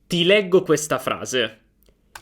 Ti leggo questa frase.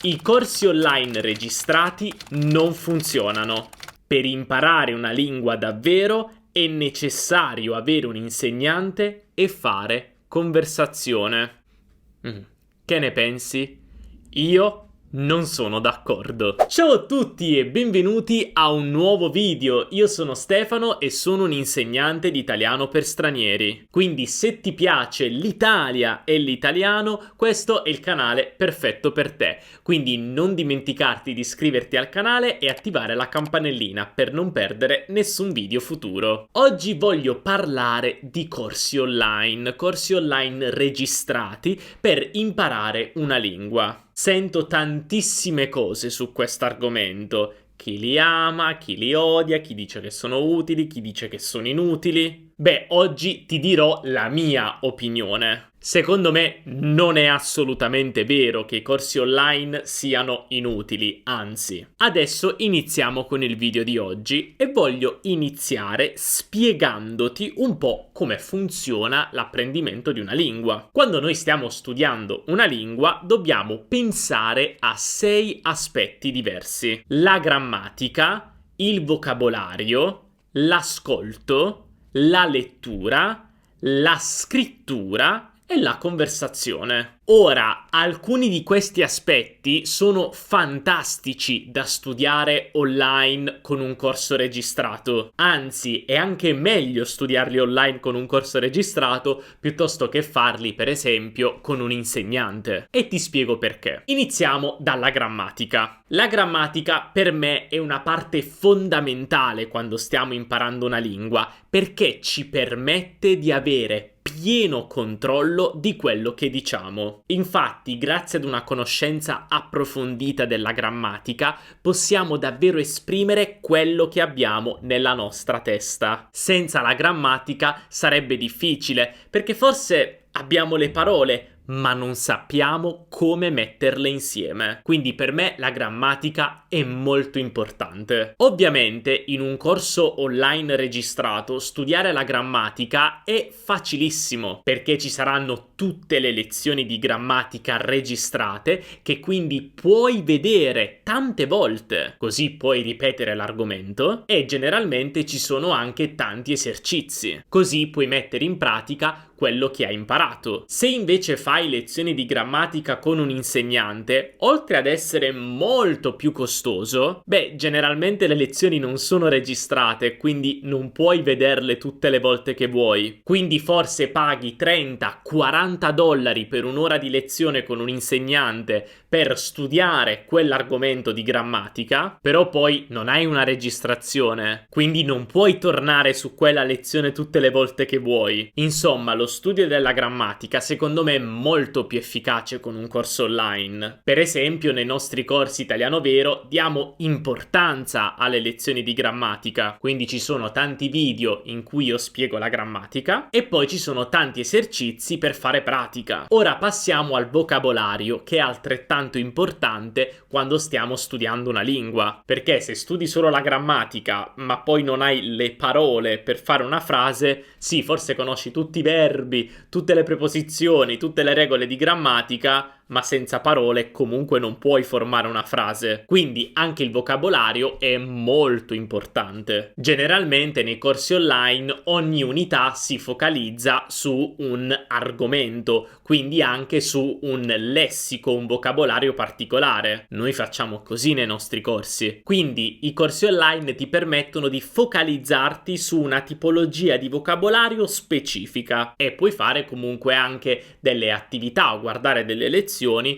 I corsi online registrati non funzionano. Per imparare una lingua davvero è necessario avere un insegnante e fare conversazione. Che ne pensi? Io non sono d'accordo. Ciao a tutti e benvenuti a un nuovo video. Io sono Stefano e sono un insegnante di italiano per stranieri. Quindi se ti piace l'Italia e l'italiano, questo è il canale perfetto per te. Quindi non dimenticarti di iscriverti al canale e attivare la campanellina per non perdere nessun video futuro. Oggi voglio parlare di corsi online registrati per imparare una lingua. Sento tantissime cose su questo argomento. Chi li ama, chi li odia, chi dice che sono utili, chi dice che sono inutili. Beh, oggi ti dirò la mia opinione. Secondo me non è assolutamente vero che i corsi online siano inutili, anzi. Adesso iniziamo con il video di oggi e voglio iniziare spiegandoti un po' come funziona l'apprendimento di una lingua. Quando noi stiamo studiando una lingua dobbiamo pensare a 6 aspetti diversi: la grammatica, il vocabolario, l'ascolto, la lettura, la scrittura e la conversazione. Ora, alcuni di questi aspetti sono fantastici da studiare online con un corso registrato. Anzi, è anche meglio studiarli online con un corso registrato piuttosto che farli, per esempio, con un insegnante. E ti spiego perché. Iniziamo dalla grammatica. La grammatica per me è una parte fondamentale quando stiamo imparando una lingua, perché ci permette di avere pieno controllo di quello che diciamo. Infatti, grazie ad una conoscenza approfondita della grammatica, possiamo davvero esprimere quello che abbiamo nella nostra testa. Senza la grammatica sarebbe difficile, perché forse abbiamo le parole, ma non sappiamo come metterle insieme. Quindi per me la grammatica è molto importante. Ovviamente in un corso online registrato studiare la grammatica è facilissimo, perché ci saranno tutte le lezioni di grammatica registrate che quindi puoi vedere tante volte, così puoi ripetere l'argomento, e generalmente ci sono anche tanti esercizi, così puoi mettere in pratica quello che hai imparato. Se invece fai lezioni di grammatica con un insegnante, oltre ad essere molto più costoso, generalmente le lezioni non sono registrate, quindi non puoi vederle tutte le volte che vuoi. Quindi forse paghi 30-40 dollari per un'ora di lezione con un insegnante per studiare quell'argomento di grammatica, però poi non hai una registrazione, quindi non puoi tornare su quella lezione tutte le volte che vuoi. Insomma, lo studio della grammatica secondo me è molto più efficace con un corso online. Per esempio, nei nostri corsi Italiano Vero diamo importanza alle lezioni di grammatica, quindi ci sono tanti video in cui io spiego la grammatica e poi ci sono tanti esercizi per fare pratica. Ora passiamo al vocabolario, che è altrettanto importante quando stiamo studiando una lingua, perché se studi solo la grammatica ma poi non hai le parole per fare una frase, sì, forse conosci tutti i verbi, tutte le preposizioni, tutte le regole di grammatica, ma senza parole comunque non puoi formare una frase. Quindi anche il vocabolario è molto importante. Generalmente nei corsi online ogni unità si focalizza su un argomento, quindi anche su un lessico, un vocabolario particolare. Noi facciamo così nei nostri corsi. Quindi i corsi online ti permettono di focalizzarti su una tipologia di vocabolario specifica e puoi fare comunque anche delle attività o guardare delle lezioni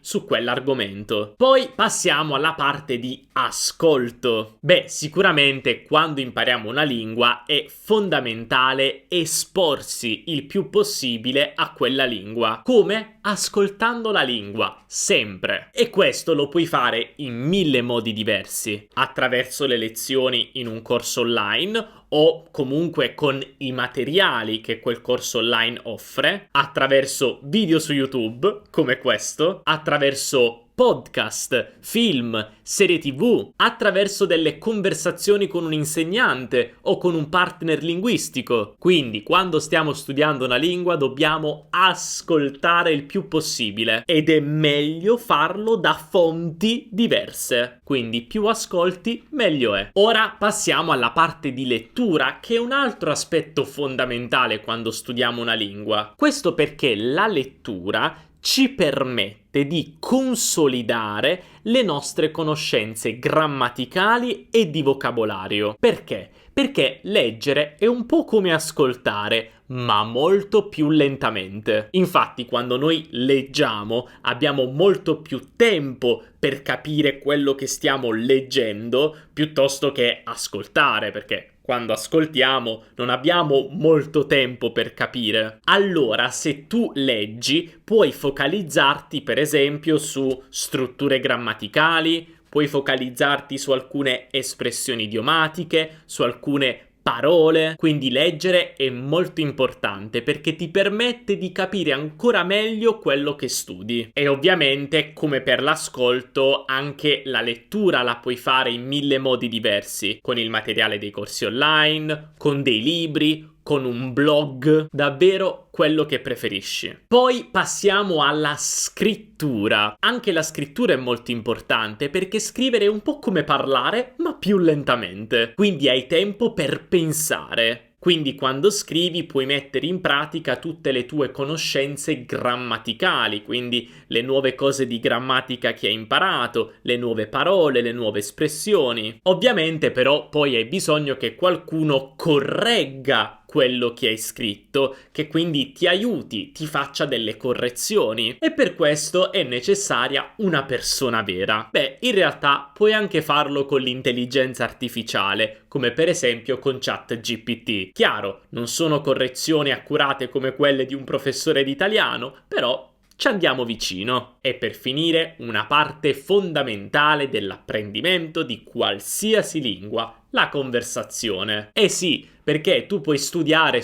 su quell'argomento. Poi passiamo alla parte di ascolto. Sicuramente quando impariamo una lingua è fondamentale esporsi il più possibile a quella lingua. Come? Ascoltando la lingua, sempre. E questo lo puoi fare in 1000 modi diversi, attraverso le lezioni in un corso online o comunque con i materiali che quel corso online offre, attraverso video su YouTube come questo, attraverso podcast, film, serie TV, attraverso delle conversazioni con un insegnante o con un partner linguistico. Quindi, quando stiamo studiando una lingua, dobbiamo ascoltare il più possibile ed è meglio farlo da fonti diverse. Quindi, più ascolti, meglio è. Ora passiamo alla parte di lettura, che è un altro aspetto fondamentale quando studiamo una lingua. Questo perché la lettura ci permette di consolidare le nostre conoscenze grammaticali e di vocabolario. Perché? Perché leggere è un po' come ascoltare, ma molto più lentamente. Infatti, quando noi leggiamo, abbiamo molto più tempo per capire quello che stiamo leggendo, piuttosto che ascoltare, perché quando ascoltiamo non abbiamo molto tempo per capire. Allora, se tu leggi, puoi focalizzarti, per esempio, su strutture grammaticali, puoi focalizzarti su alcune espressioni idiomatiche, su alcune parole. Quindi leggere è molto importante perché ti permette di capire ancora meglio quello che studi. E ovviamente, come per l'ascolto, anche la lettura la puoi fare in 1000 modi diversi, con il materiale dei corsi online, con dei libri, con un blog, davvero quello che preferisci. Poi passiamo alla scrittura. Anche la scrittura è molto importante perché scrivere è un po' come parlare, ma più lentamente. Quindi hai tempo per pensare. Quindi quando scrivi puoi mettere in pratica tutte le tue conoscenze grammaticali, quindi le nuove cose di grammatica che hai imparato, le nuove parole, le nuove espressioni. Ovviamente però poi hai bisogno che qualcuno corregga quello che hai scritto, che quindi ti aiuti, ti faccia delle correzioni, e per questo è necessaria una persona vera. Beh, in realtà puoi anche farlo con l'intelligenza artificiale, come per esempio con ChatGPT. Chiaro, non sono correzioni accurate come quelle di un professore di italiano, però ci andiamo vicino. E per finire, una parte fondamentale dell'apprendimento di qualsiasi lingua, la conversazione. Eh sì, perché tu puoi studiare,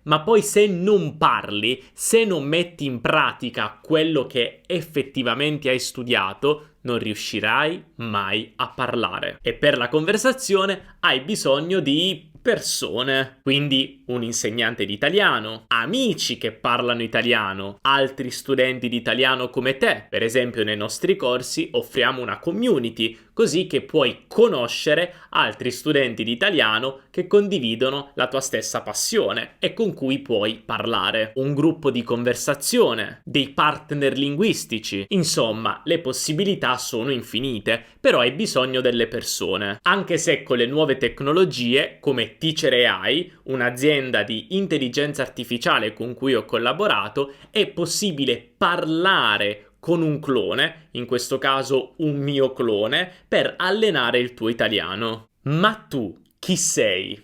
ma poi se non parli, se non metti in pratica quello che effettivamente hai studiato, non riuscirai mai a parlare. E per la conversazione hai bisogno di persone, quindi un insegnante di italiano, amici che parlano italiano, altri studenti di italiano come te. Per esempio, nei nostri corsi offriamo una community, così che puoi conoscere altri studenti di italiano che condividono la tua stessa passione e con cui puoi parlare. Un gruppo di conversazione, dei partner linguistici. Insomma, le possibilità sono infinite, però hai bisogno delle persone. Anche se con le nuove tecnologie, come Teacher AI, un'azienda di intelligenza artificiale con cui ho collaborato, è possibile parlare con un clone, in questo caso un mio clone, per allenare il tuo italiano. Ma tu chi sei?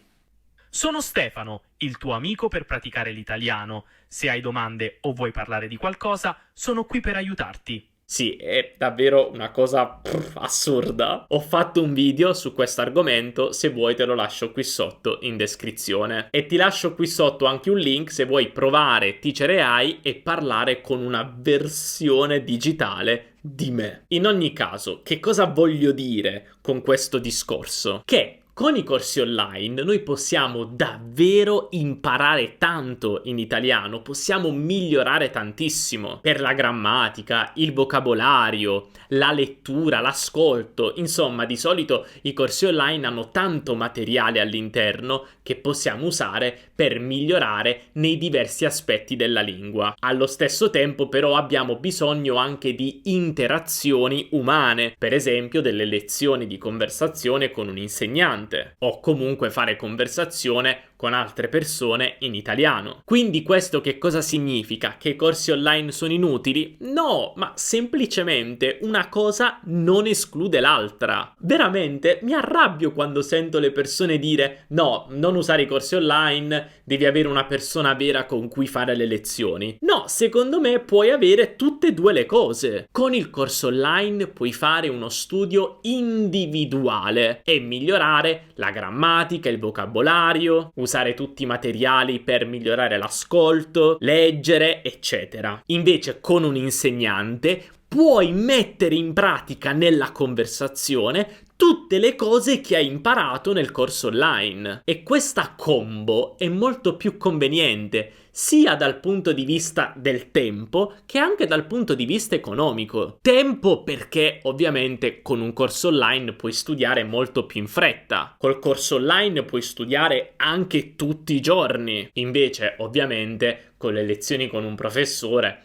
Sono Stefano, il tuo amico per praticare l'italiano. Se hai domande o vuoi parlare di qualcosa, sono qui per aiutarti. Sì, è davvero una cosa assurda. Ho fatto un video su questo argomento, se vuoi te lo lascio qui sotto in descrizione. E ti lascio qui sotto anche un link se vuoi provare Teacher AI e parlare con una versione digitale di me. In ogni caso, che cosa voglio dire con questo discorso? Che con i corsi online noi possiamo davvero imparare tanto in italiano, possiamo migliorare tantissimo per la grammatica, il vocabolario, la lettura, l'ascolto. Insomma, di solito i corsi online hanno tanto materiale all'interno che possiamo usare per migliorare nei diversi aspetti della lingua. Allo stesso tempo però abbiamo bisogno anche di interazioni umane, per esempio delle lezioni di conversazione con un insegnante o comunque fare conversazione con altre persone in italiano. Quindi questo che cosa significa? Che i corsi online sono inutili? No, ma semplicemente una cosa non esclude l'altra. Veramente mi arrabbio quando sento le persone dire no, non usare i corsi online, devi avere una persona vera con cui fare le lezioni. No, secondo me puoi avere tutte e due le cose. Con il corso online puoi fare uno studio individuale e migliorare la grammatica, il vocabolario, usare tutti i materiali per migliorare l'ascolto, leggere, eccetera. Invece con un insegnante puoi mettere in pratica nella conversazione tutte le cose che hai imparato nel corso online. E questa combo è molto più conveniente, sia dal punto di vista del tempo che anche dal punto di vista economico. Tempo perché ovviamente con un corso online puoi studiare molto più in fretta. Col corso online puoi studiare anche tutti i giorni. Invece, ovviamente, con le lezioni con un professore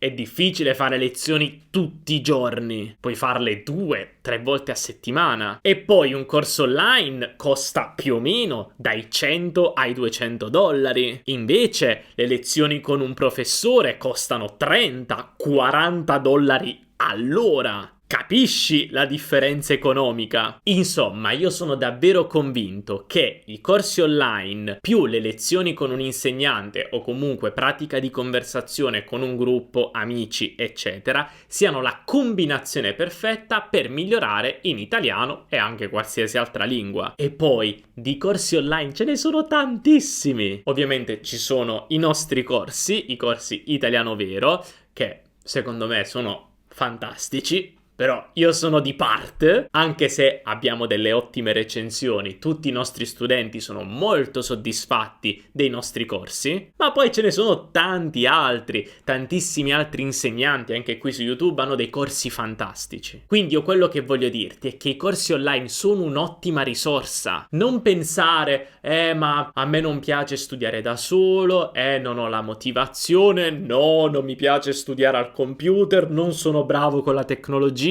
è difficile fare lezioni tutti i giorni, puoi farle 2-3 volte a settimana. E poi un corso online costa più o meno dai 100 ai $200. Invece le lezioni con un professore costano $30-40 all'ora. Capisci la differenza economica? Insomma, io sono davvero convinto che i corsi online più le lezioni con un insegnante o comunque pratica di conversazione con un gruppo, amici, eccetera, siano la combinazione perfetta per migliorare in italiano e anche qualsiasi altra lingua. E poi, di corsi online ce ne sono tantissimi! Ovviamente ci sono i nostri corsi, i corsi Italiano Vero, che secondo me sono fantastici. Però io sono di parte, anche se abbiamo delle ottime recensioni, tutti i nostri studenti sono molto soddisfatti dei nostri corsi, ma poi ce ne sono tanti altri, tantissimi altri insegnanti, anche qui su YouTube hanno dei corsi fantastici. Quindi io quello che voglio dirti è che i corsi online sono un'ottima risorsa. Non pensare, ma a me non piace studiare da solo, non ho la motivazione, no, non mi piace studiare al computer, non sono bravo con la tecnologia.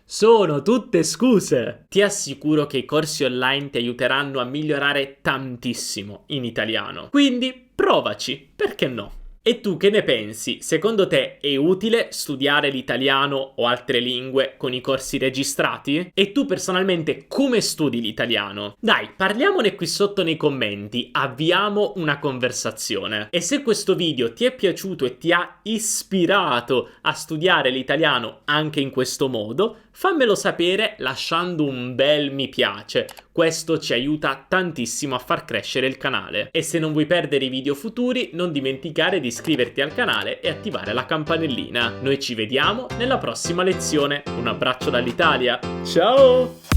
Sono tutte scuse. Ti assicuro che i corsi online ti aiuteranno a migliorare tantissimo in italiano. Quindi provaci, perché no? E tu che ne pensi? Secondo te è utile studiare l'italiano o altre lingue con i corsi registrati? E tu personalmente come studi l'italiano? Dai, parliamone qui sotto nei commenti, avviamo una conversazione. E se questo video ti è piaciuto e ti ha ispirato a studiare l'italiano anche in questo modo, fammelo sapere lasciando un bel mi piace. Questo ci aiuta tantissimo a far crescere il canale. E se non vuoi perdere i video futuri, non dimenticare di iscriverti al canale e attivare la campanellina. Noi ci vediamo nella prossima lezione. Un abbraccio dall'Italia. Ciao!